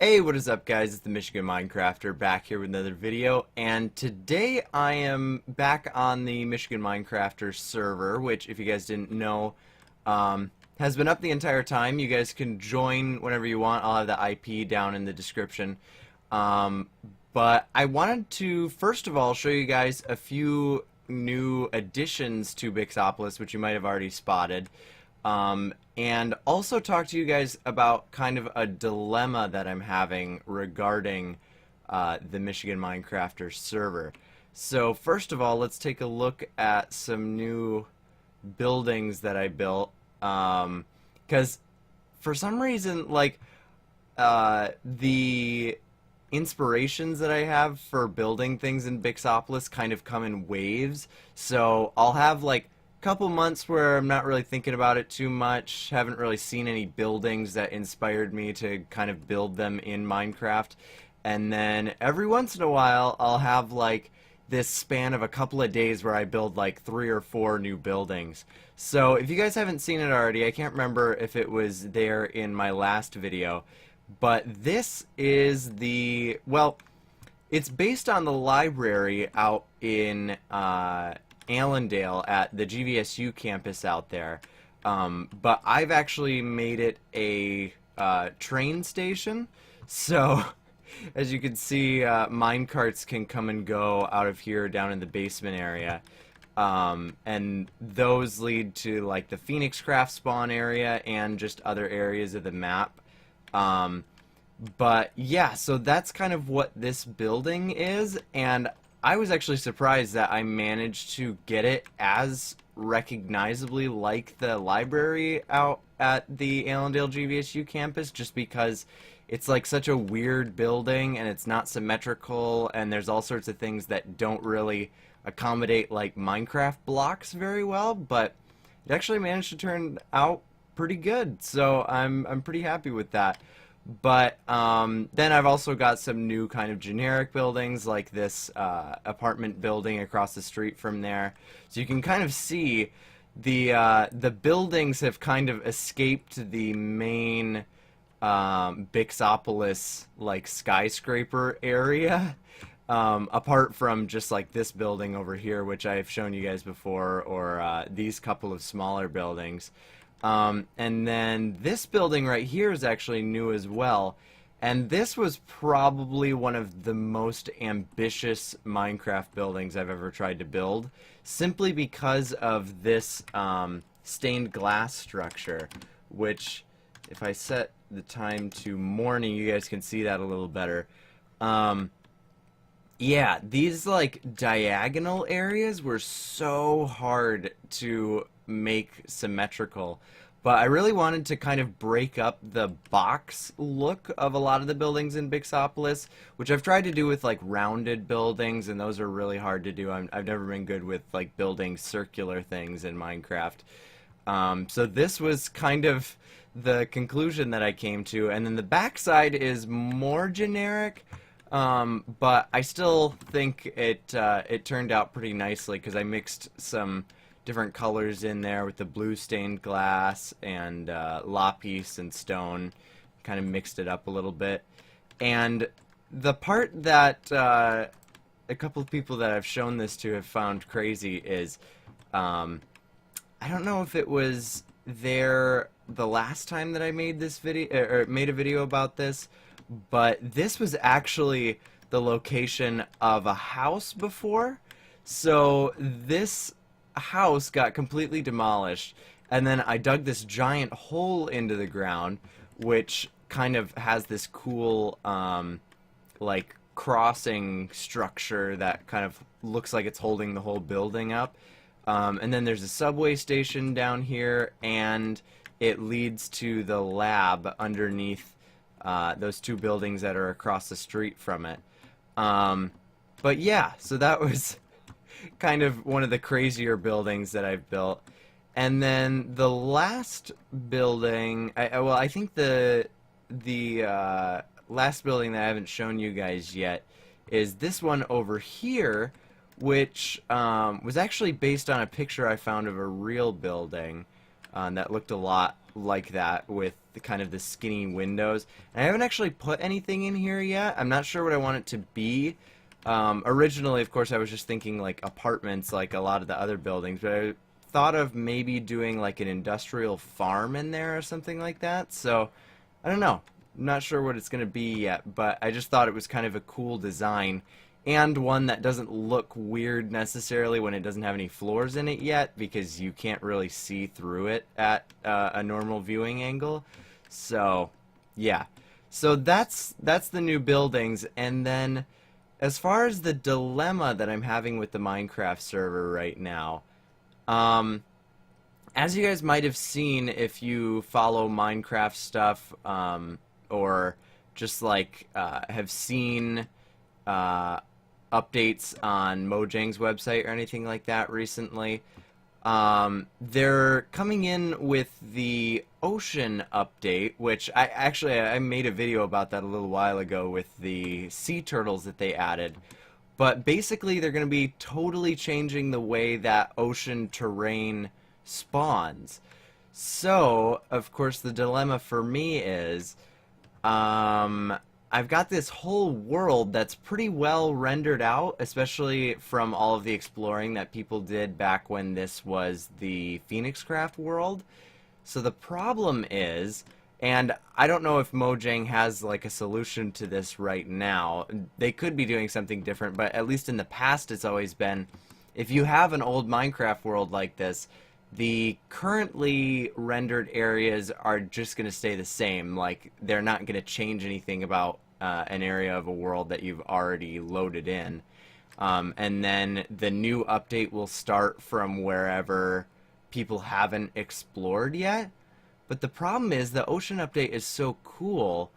Hey, what is up, guys? It's the Michigan Minecrafter back here with another video, and today I am back on the Michigan Minecrafter server, which, if you guys didn't know, has been up the entire time. You guys can join whenever you want. I'll have the IP down in the description. But I wanted to, first of all, show you guys a few new additions to Bixopolis, which you might have already spotted. And also talk to you guys about kind of a dilemma that I'm having regarding the Michigan Minecrafter server. So first of all, let's take a look at some new buildings that I built. Because for some reason, like, the inspirations that I have for building things in Bixopolis kind of come in waves. So I'll have like couple months where I'm not really thinking about it too much, haven't really seen any buildings that inspired me to kind of build them in Minecraft, and then every once in a while I'll have like this span of a couple of days where I build like 3 or 4 new buildings. So if you guys haven't seen it already, I can't remember if it was there in my last video, but this is well, it's based on the library out in Allendale at the GVSU campus out there, but I've actually made it a train station, so as you can see, mine carts can come and go out of here down in the basement area, and those lead to like the Phoenix Craft spawn area and just other areas of the map. But yeah, so that's kind of what this building is, and I was actually surprised that I managed to get it as recognizably like the library out at the Allendale GVSU campus, just because it's like such a weird building and it's not symmetrical, and there's all sorts of things that don't really accommodate like Minecraft blocks very well, but it actually managed to turn out pretty good, so I'm pretty happy with that. But then I've also got some new kind of generic buildings, like this apartment building across the street from there. So you can kind of see the buildings have kind of escaped the main Bixopolis like skyscraper area, apart from just like this building over here, which I've shown you guys before, or these couple of smaller buildings. And then this building right here is actually new as well, and this was probably one of the most ambitious Minecraft buildings I've ever tried to build, simply because of this stained glass structure, which if I set the time to morning, you guys can see that a little better. Yeah, these like diagonal areas were so hard to make symmetrical, but I really wanted to kind of break up the box look of a lot of the buildings in Bixopolis, which I've tried to do with like rounded buildings, and those are really hard to do. I've never been good with like building circular things in Minecraft. So this was kind of the conclusion that I came to, and then the backside is more generic. But I still think it turned out pretty nicely, because I mixed some different colors in there with the blue stained glass and lapis and stone, kind of mixed it up a little bit. And the part that a couple of people that I've shown this to have found crazy is, I don't know if it was there the last time that I made this video, or made a video about this, but this was actually the location of a house before. So this house got completely demolished, and then I dug this giant hole into the ground, which kind of has this cool like crossing structure that kind of looks like it's holding the whole building up. And then there's a subway station down here, and it leads to the lab underneath those 2 buildings that are across the street from it. But yeah, so that was kind of one of the crazier buildings that I've built. And then the last building, well, I think the last building that I haven't shown you guys yet is this one over here, which was actually based on a picture I found of a real building that looked a lot like that, with the kind of the skinny windows. And I haven't actually put anything in here yet. I'm not sure what I want it to be. Originally, of course, I was just thinking like apartments, like a lot of the other buildings, but I thought of maybe doing like an industrial farm in there or something like that. So I don't know. I'm not sure what it's going to be yet, but I just thought it was kind of a cool design and one that doesn't look weird necessarily when it doesn't have any floors in it yet, because you can't really see through it at a normal viewing angle. So yeah, so that's the new buildings. And then as far as the dilemma that I'm having with the Minecraft server right now, as you guys might have seen if you follow Minecraft stuff, or just like have seen updates on Mojang's website or anything like that recently, they're coming in with the ocean update, which I made a video about that a little while ago with the sea turtles that they added. But basically they're going to be totally changing the way that ocean terrain spawns. So, of course, the dilemma for me is, I've got this whole world that's pretty well rendered out, especially from all of the exploring that people did back when this was the Phoenixcraft world. So the problem is, and I don't know if Mojang has like a solution to this right now. They could be doing something different, but at least in the past it's always been, if you have an old Minecraft world like this, the currently rendered areas are just going to stay the same. Like, they're not going to change anything about an area of a world that you've already loaded in. And then the new update will start from wherever people haven't explored yet. But the problem is the ocean update is so cool,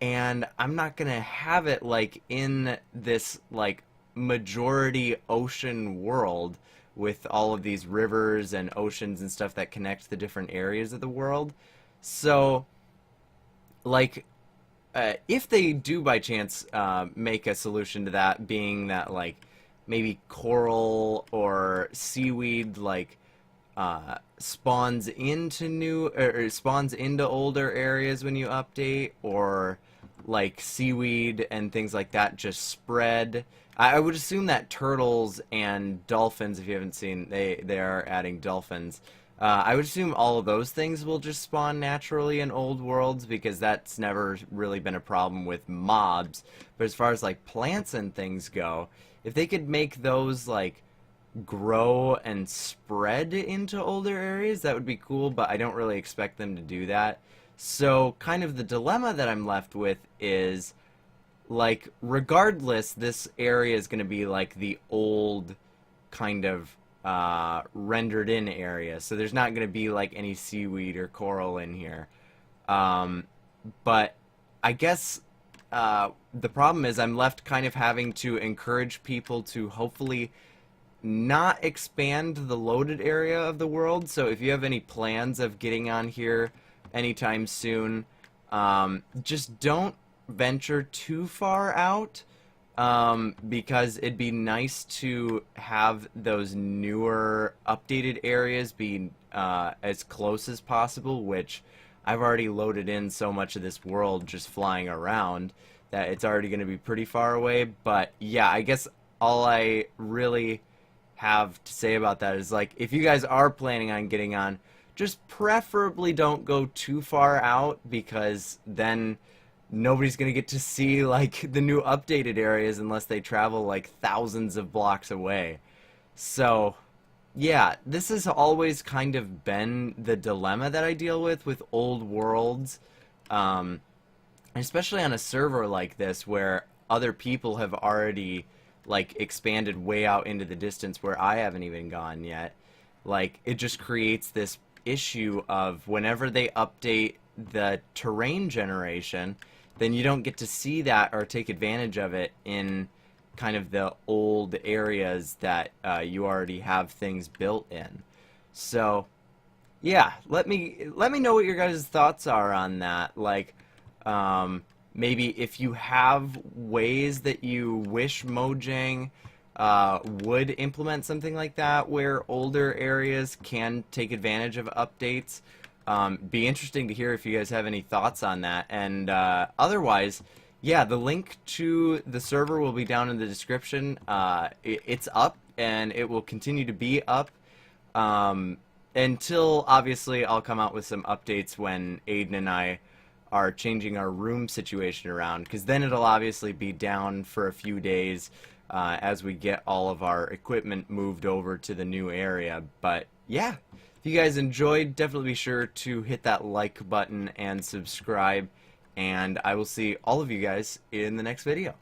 and I'm not going to have it like in this like majority ocean world with all of these rivers and oceans and stuff that connect the different areas of the world. So, like, if they do by chance make a solution to that, being that, like, maybe coral or seaweed, like, spawns into or spawns into older areas when you update, or like seaweed and things like that just spread. I would assume that turtles and dolphins, if you haven't seen, they are adding dolphins. I would assume all of those things will just spawn naturally in old worlds, because that's never really been a problem with mobs. But as far as like plants and things go, if they could make those like grow and spread into older areas, that would be cool, but I don't really expect them to do that. So kind of the dilemma that I'm left with is, like, regardless, this area is going to be like the old kind of rendered in area, so there's not going to be like any seaweed or coral in here. But I guess the problem is I'm left kind of having to encourage people to hopefully not expand the loaded area of the world. So if you have any plans of getting on here anytime soon, just don't venture too far out, because it'd be nice to have those newer updated areas be as close as possible, which I've already loaded in so much of this world just flying around that it's already going to be pretty far away. But yeah, I guess all I really have to say about that is, like, if you guys are planning on getting on, just preferably don't go too far out, because then nobody's gonna get to see like the new updated areas unless they travel like thousands of blocks away. So yeah, this has always kind of been the dilemma that I deal with old worlds, especially on a server like this where other people have already like expanded way out into the distance where I haven't even gone yet. Like, it just creates this issue of whenever they update the terrain generation, then you don't get to see that or take advantage of it in kind of the old areas that you already have things built in. So yeah, let me know what your guys' thoughts are on that. Like, maybe if you have ways that you wish Mojang would implement something like that, where older areas can take advantage of updates. Be interesting to hear if you guys have any thoughts on that. And otherwise, yeah, the link to the server will be down in the description. It's up, and it will continue to be up until, obviously, I'll come out with some updates when Aiden and I are changing our room situation around, because then it'll obviously be down for a few days as we get all of our equipment moved over to the new area. But yeah, if you guys enjoyed, definitely be sure to hit that like button and subscribe, and I will see all of you guys in the next video.